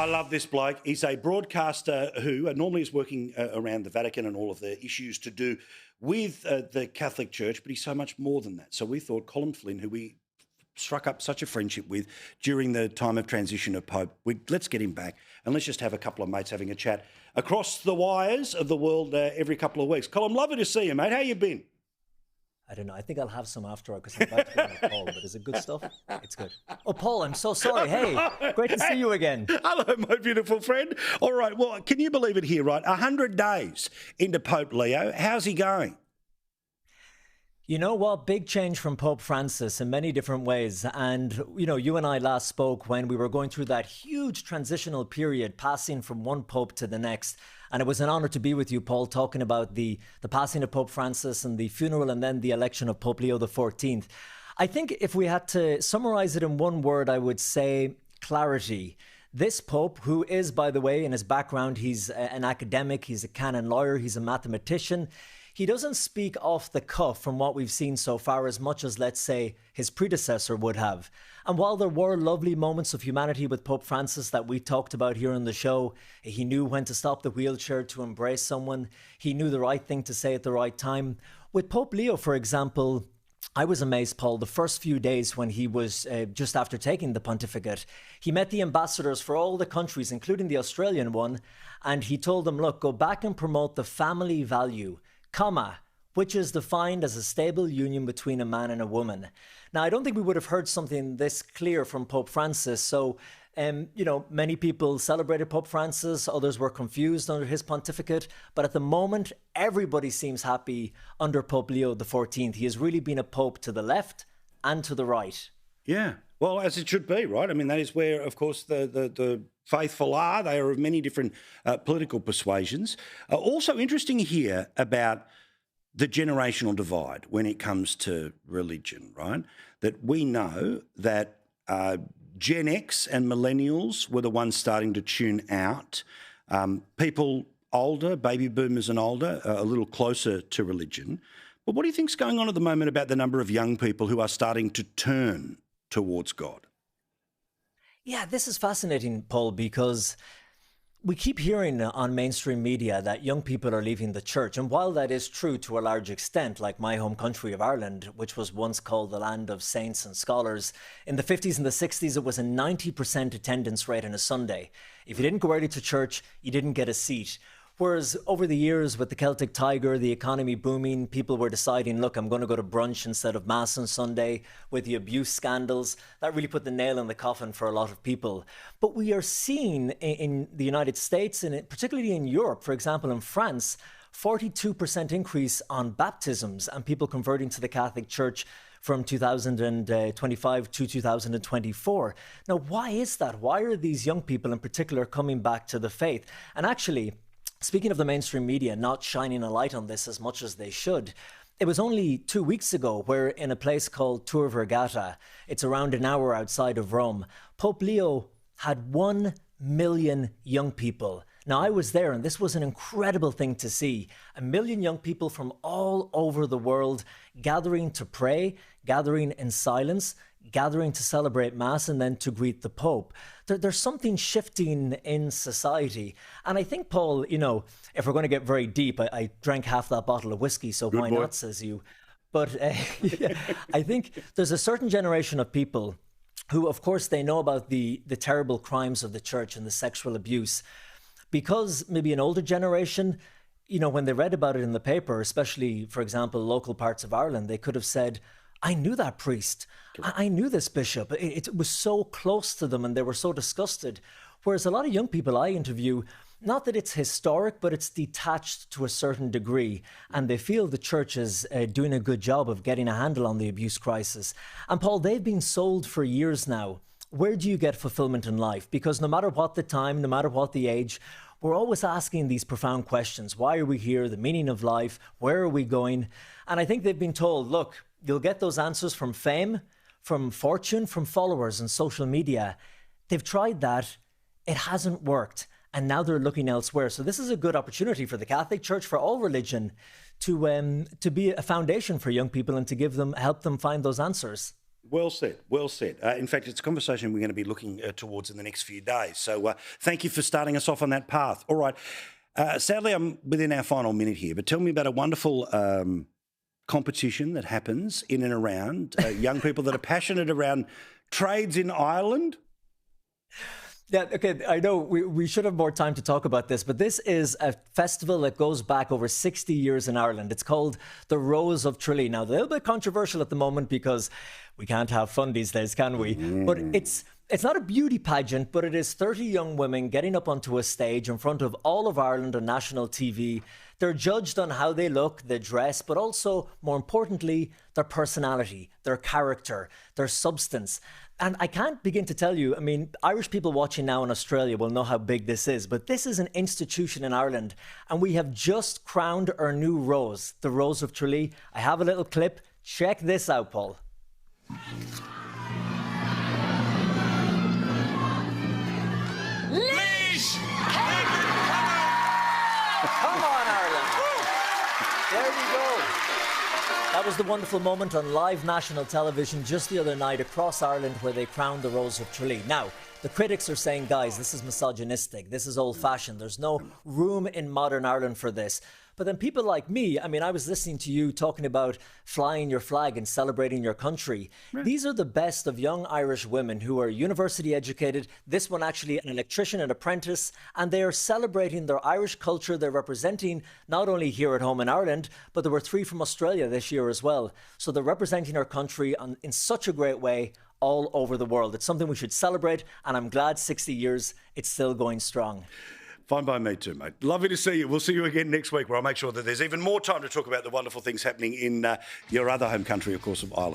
love this bloke. He's a broadcaster who normally is working around the Vatican and all of the issues to do with the Catholic Church, but he's so much more than that. So we thought Colm Flynn, who we struck up such a friendship with during the time of transition of Pope, let's get him back and let's just have a couple of mates having a chat across the wires of the world every couple of weeks. Colm, lovely to see you, mate. How you been? I don't know. I think I'll have some after all because I'm about to go on a call, but is it good stuff? It's good. Oh, Paul, I'm so sorry. Hey, great to see you again. Hello, my beautiful friend. All right, well, can you believe it here, right? 100 days into Pope Leo. How's he going? You know what? Big change from Pope Francis in many different ways. And, you know, you and I last spoke when we were going through that huge transitional period, passing from one pope to the next. And it was an honor to be with you, Paul, talking about the passing of Pope Francis and the funeral and then the election of Pope Leo XIV. I think if we had to summarize it in one word, I would say clarity. This Pope, who is, by the way, in his background, he's an academic, he's a canon lawyer, he's a mathematician. He doesn't speak off the cuff from what we've seen so far as much as, let's say, his predecessor would have. And while there were lovely moments of humanity with Pope Francis that we talked about here on the show, he knew when to stop the wheelchair to embrace someone. He knew the right thing to say at the right time. With Pope Leo, for example, I was amazed, Paul, the first few days when he was just after taking the pontificate. He met the ambassadors for all the countries, including the Australian one, and he told them, look, go back and promote the family value, which is defined as a stable union between a man and a woman. Now, I don't think we would have heard something this clear from Pope Francis. So, you know, many people celebrated Pope Francis. Others were confused under his pontificate. But at the moment, everybody seems happy under Pope Leo XIV. He has really been a pope to the left and to the right. Yeah, well, as it should be, right? I mean, that is where, of course, the faithful are. They are of many different political persuasions. Also interesting here about the generational divide when it comes to religion, right? That we know that Gen X and millennials were the ones starting to tune out. People older, baby boomers and older, a little closer to religion. But what do you think's going on at the moment about the number of young people who are starting to turn towards God? Yeah, this is fascinating, Paul, because we keep hearing on mainstream media that young people are leaving the church. And while that is true to a large extent, like my home country of Ireland, which was once called the land of saints and scholars, in the 50s and the 60s, it was a 90% attendance rate on a Sunday. If you didn't go early to church, you didn't get a seat. Whereas over the years with the Celtic Tiger, the economy booming, people were deciding, look, I'm going to go to brunch instead of Mass on Sunday. With the abuse scandals, that really put the nail in the coffin for a lot of people. But we are seeing in the United States, and particularly in Europe, for example, in France, 42% increase on baptisms and people converting to the Catholic Church from 2025 to 2024. Now, why is that? Why are these young people in particular coming back to the faith? And actually, speaking of the mainstream media not shining a light on this as much as they should, it was only 2 weeks ago where in a place called Tor Vergata, it's around an hour outside of Rome, Pope Leo had 1 million young people. Now, I was there and this was an incredible thing to see. 1 million young people from all over the world gathering to pray, gathering in silence, gathering to celebrate Mass and then to greet the Pope. There's something shifting in society. And I think, Paul, you know, if we're going to get very deep, I drank half that bottle of whiskey, so why not, says you. But yeah, I think there's a certain generation of people who, of course, they know about the terrible crimes of the church and the sexual abuse. Because maybe an older generation, you know, when they read about it in the paper, especially, for example, local parts of Ireland, they could have said, I knew that priest. I knew this bishop. It was so close to them and they were so disgusted. Whereas a lot of young people I interview, not that it's historic, but it's detached to a certain degree. And they feel the church is doing a good job of getting a handle on the abuse crisis. And Paul, they've been sold for years now. Where do you get fulfillment in life? Because no matter what the time, no matter what the age, we're always asking these profound questions. Why are we here? The meaning of life? Where are we going? And I think they've been told, look, you'll get those answers from fame, from fortune, from followers and social media. They've tried that. It hasn't worked. And now they're looking elsewhere. So this is a good opportunity for the Catholic Church, for all religion, to be a foundation for young people and to help them find those answers. Well said, well said. In fact, it's a conversation we're going to be looking towards in the next few days. So thank you for starting us off on that path. All right. Sadly, I'm within our final minute here, but tell me about a wonderful competition that happens in and around young people that are passionate around trades in Ireland. Yeah, okay, I know we should have more time to talk about this, but this is a festival that goes back over 60 years in Ireland. It's called the Rose of Tralee. Now, a little bit controversial at the moment because we can't have fun these days, can we? But it's not a beauty pageant, but it is 30 young women getting up onto a stage in front of all of Ireland on national TV. They're judged on how they look, their dress, but also, more importantly, their personality, their character, their substance. And I can't begin to tell you, I mean, Irish people watching now in Australia will know how big this is, but this is an institution in Ireland, and we have just crowned our new rose, the Rose of Tralee. I have a little clip. Check this out, Paul. Come on, Ireland. There we go. That was the wonderful moment on live national television just the other night across Ireland where they crowned the Rose of Tralee. Now, the critics are saying, guys, this is misogynistic. This is old-fashioned. There's no room in modern Ireland for this. But then people like me, I mean, I was listening to you talking about flying your flag and celebrating your country. Right. These are the best of young Irish women who are university educated. This one actually an electrician, an apprentice, and they are celebrating their Irish culture. They're representing not only here at home in Ireland, but there were 3 from Australia this year as well. So they're representing our country in such a great way all over the world. It's something we should celebrate, and I'm glad 60 years, it's still going strong. Fine by me too, mate. Lovely to see you. We'll see you again next week where I'll make sure that there's even more time to talk about the wonderful things happening in your other home country, of course, of Ireland.